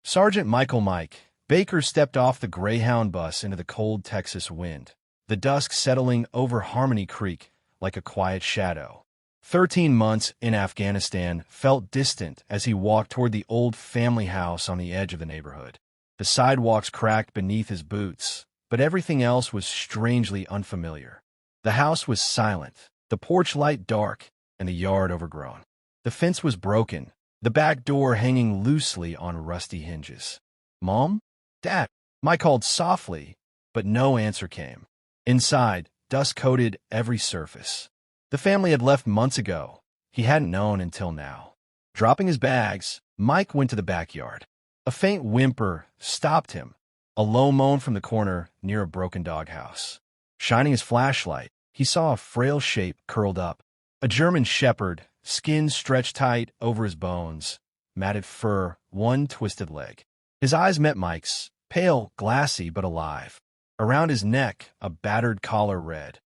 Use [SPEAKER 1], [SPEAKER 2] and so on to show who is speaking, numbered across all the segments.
[SPEAKER 1] Sergeant Michael Mike Baker stepped off the Greyhound bus into the cold Texas wind, the dusk settling over Harmony Creek like a quiet shadow. 13 months in Afghanistan felt distant as he walked toward the old family house on the edge of the neighborhood. The sidewalks cracked beneath his boots, but everything else was strangely unfamiliar. The house was silent, the porch light dark, and the yard overgrown. The fence was broken, the back door hanging loosely on rusty hinges. "Mom? Dad?" Mike called softly, but no answer came. Inside, dust coated every surface. The family had left months ago. He hadn't known until now. Dropping his bags, Mike went to the backyard. A faint whimper stopped him, a low moan from the corner near a broken doghouse. Shining his flashlight, he saw a frail shape curled up. A German shepherd, skin stretched tight over his bones, matted fur, one twisted leg. His eyes met Mike's, pale, glassy, but alive. Around his neck, a battered collar read,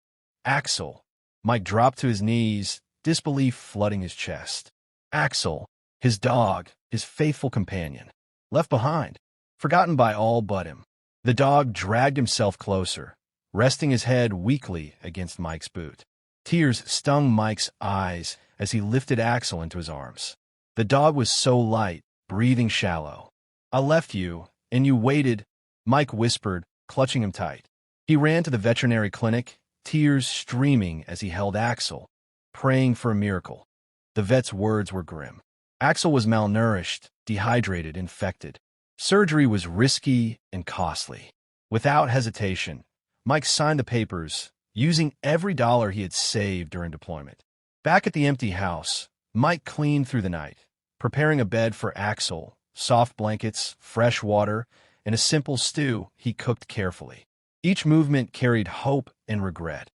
[SPEAKER 1] "Axel." Mike dropped to his knees, disbelief flooding his chest. Axel, his dog, his faithful companion. Left behind, forgotten by all but him. The dog dragged himself closer, resting his head weakly against Mike's boot. Tears stung Mike's eyes as he lifted Axel into his arms. The dog was so light, breathing shallow. "I left you, and you waited," Mike whispered, clutching him tight. He ran to the veterinary clinic, tears streaming as he held Axel, praying for a miracle. The vet's words were grim. Axel was malnourished, dehydrated, infected. Surgery was risky and costly. Without hesitation, Mike signed the papers, using every dollar he had saved during deployment. Back at the empty house, Mike cleaned through the night, preparing a bed for Axel, soft blankets, fresh water, and a simple stew he cooked carefully. Each movement carried hope and regret.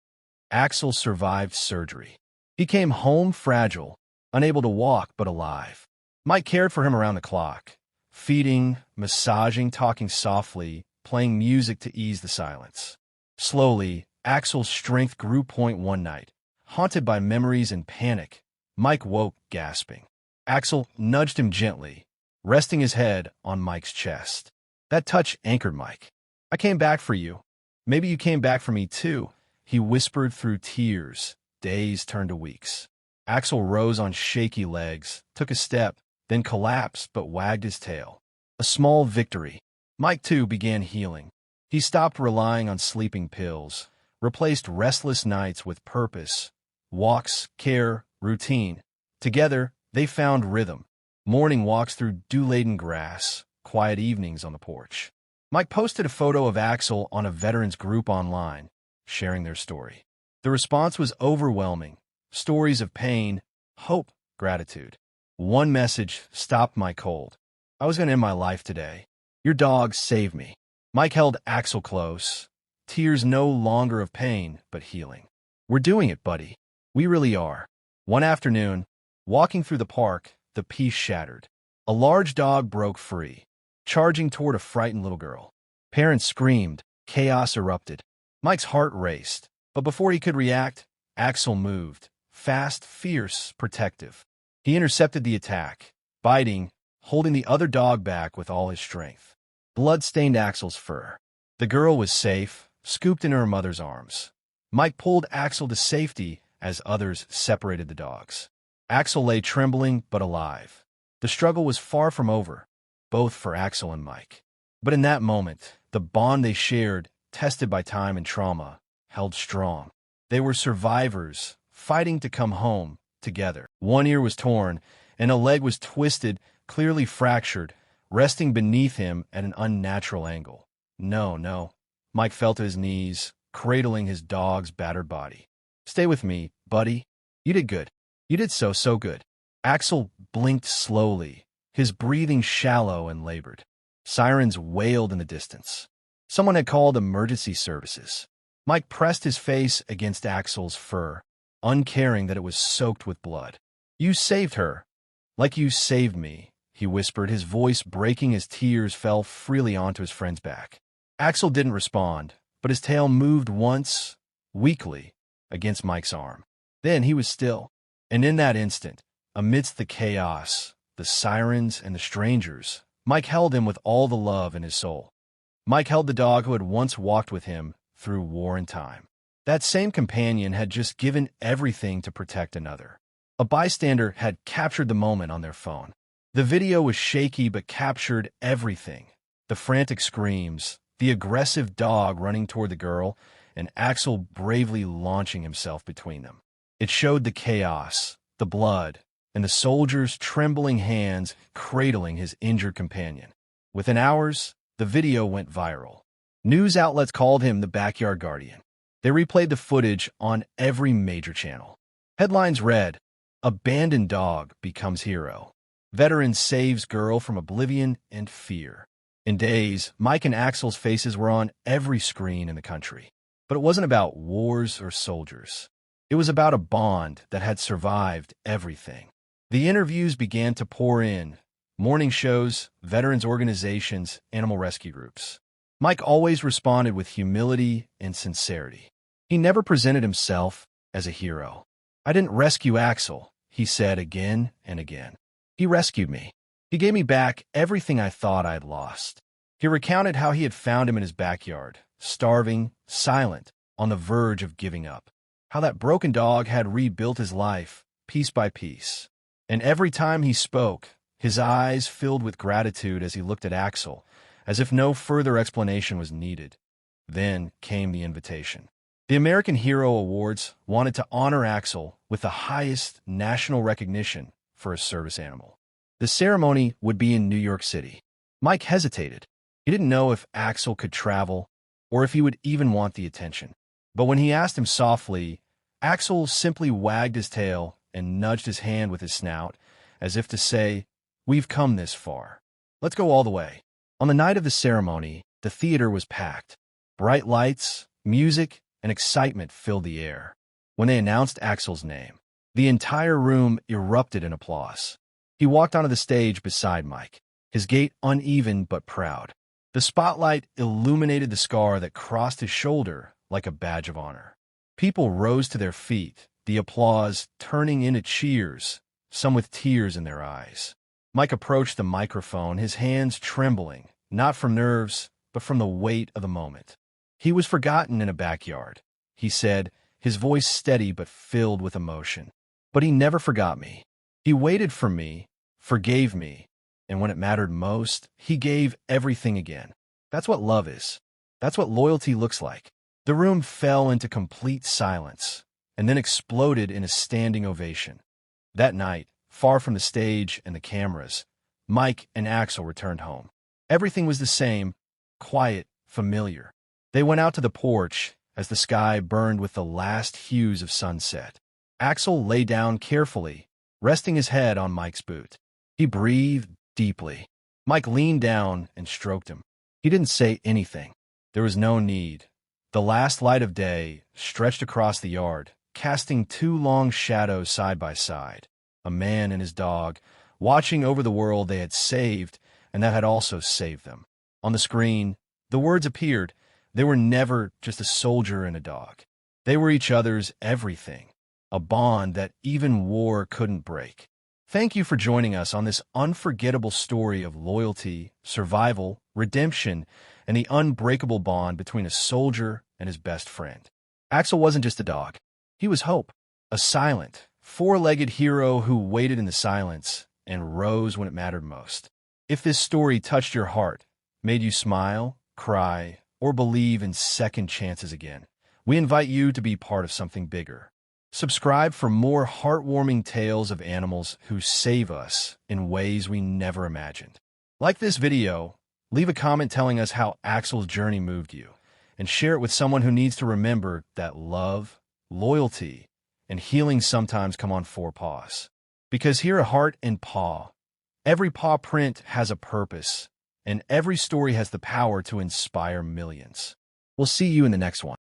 [SPEAKER 1] Axel survived surgery. He came home fragile, unable to walk but alive. Mike cared for him around the clock, feeding, massaging, talking softly, playing music to ease the silence. Slowly, Axel's strength grew. One night, haunted by memories and panic, Mike woke gasping. Axel nudged him gently, resting his head on Mike's chest. That touch anchored Mike. "I came back for you. Maybe you came back for me too," he whispered through tears. Days turned to weeks. Axel rose on shaky legs, took a step, then collapsed but wagged his tail. A small victory. Mike, too, began healing. He stopped relying on sleeping pills, replaced restless nights with purpose, walks, care, routine. Together, they found rhythm. Morning walks through dew-laden grass, quiet evenings on the porch. Mike posted a photo of Axel on a veterans group online, sharing their story. The response was overwhelming. Stories of pain, hope, gratitude. One message stopped my cold. "I was going to end my life today. Your dog saved me." Mike held Axel close, tears no longer of pain, but healing. "We're doing it, buddy. We really are." One afternoon, walking through the park, the peace shattered. A large dog broke free, charging toward a frightened little girl. Parents screamed. Chaos erupted. Mike's heart raced, but before he could react, Axel moved, fast, fierce, protective. He intercepted the attack, biting, holding the other dog back with all his strength. Blood stained Axel's fur. The girl was safe, scooped into her mother's arms. Mike pulled Axel to safety as others separated the dogs. Axel lay trembling but alive. The struggle was far from over, both for Axel and Mike. But in that moment, the bond they shared, tested by time and trauma, held strong. They were survivors, fighting to come home together. One ear was torn, and a leg was twisted, clearly fractured, resting beneath him at an unnatural angle. No. Mike fell to his knees, cradling his dog's battered body. "Stay with me, buddy. You did good. You did so good." Axel blinked slowly, his breathing shallow and labored. Sirens wailed in the distance. Someone had called emergency services. Mike pressed his face against Axel's fur, uncaring that it was soaked with blood. "You saved her, like you saved me," he whispered, his voice breaking as tears fell freely onto his friend's back. Axel didn't respond, but his tail moved once, weakly, against Mike's arm. Then he was still, and in that instant, amidst the chaos, the sirens, and the strangers, Mike held him with all the love in his soul. Mike held the dog who had once walked with him through war and time. That same companion had just given everything to protect another. A bystander had captured the moment on their phone. The video was shaky but captured everything. The frantic screams, the aggressive dog running toward the girl, and Axel bravely launching himself between them. It showed the chaos, the blood, and the soldier's trembling hands cradling his injured companion. Within hours, the video went viral. News outlets called him the Backyard Guardian. They replayed the footage on every major channel. Headlines read, "Abandoned dog becomes hero. Veteran saves girl from oblivion and fear." In days, Mike and Axel's faces were on every screen in the country. But it wasn't about wars or soldiers. It was about a bond that had survived everything. The interviews began to pour in. Morning shows, veterans organizations, animal rescue groups. Mike always responded with humility and sincerity. He never presented himself as a hero. "I didn't rescue Axel," he said again and again. "He rescued me. He gave me back everything I thought I had lost." He recounted how he had found him in his backyard, starving, silent, on the verge of giving up. How that broken dog had rebuilt his life, piece by piece. And every time he spoke, his eyes filled with gratitude as he looked at Axel, as if no further explanation was needed. Then came the invitation. The American Hero Awards wanted to honor Axel with the highest national recognition for a service animal. The ceremony would be in New York City. Mike hesitated. He didn't know if Axel could travel or if he would even want the attention. But when he asked him softly, Axel simply wagged his tail and nudged his hand with his snout, as if to say, "We've come this far. Let's go all the way." On the night of the ceremony, the theater was packed. Bright lights, music, and excitement filled the air. When they announced Axel's name, the entire room erupted in applause. He walked onto the stage beside Mike, his gait uneven but proud. The spotlight illuminated the scar that crossed his shoulder like a badge of honor. People rose to their feet, the applause turning into cheers, some with tears in their eyes. Mike approached the microphone, his hands trembling, not from nerves, but from the weight of the moment. "He was forgotten in a backyard," he said, his voice steady but filled with emotion. "But he never forgot me. He waited for me, forgave me, and when it mattered most, he gave everything again. That's what love is. That's what loyalty looks like." The room fell into complete silence, and then exploded in a standing ovation. That night, far from the stage and the cameras, Mike and Axel returned home. Everything was the same, quiet, familiar. They went out to the porch as the sky burned with the last hues of sunset. Axel lay down carefully, resting his head on Mike's boot. He breathed deeply. Mike leaned down and stroked him. He didn't say anything. There was no need. The last light of day stretched across the yard, casting two long shadows side by side. A man and his dog, watching over the world they had saved and that had also saved them. On the screen, the words appeared. They were never just a soldier and a dog. They were each other's everything, a bond that even war couldn't break. Thank you for joining us on this unforgettable story of loyalty, survival, redemption, and the unbreakable bond between a soldier and his best friend. Axel wasn't just a dog. He was hope, a silent, four-legged hero who waited in the silence and rose when it mattered most. If this story touched your heart, made you smile, cry, or believe in second chances again, we invite you to be part of something bigger. Subscribe for more heartwarming tales of animals who save us in ways we never imagined. Like this video, leave a comment telling us how Axel's journey moved you, and share it with someone who needs to remember that love, loyalty, and healing sometimes come on four paws. Because here at Heart and Paw, every paw print has a purpose, and every story has the power to inspire millions. We'll see you in the next one.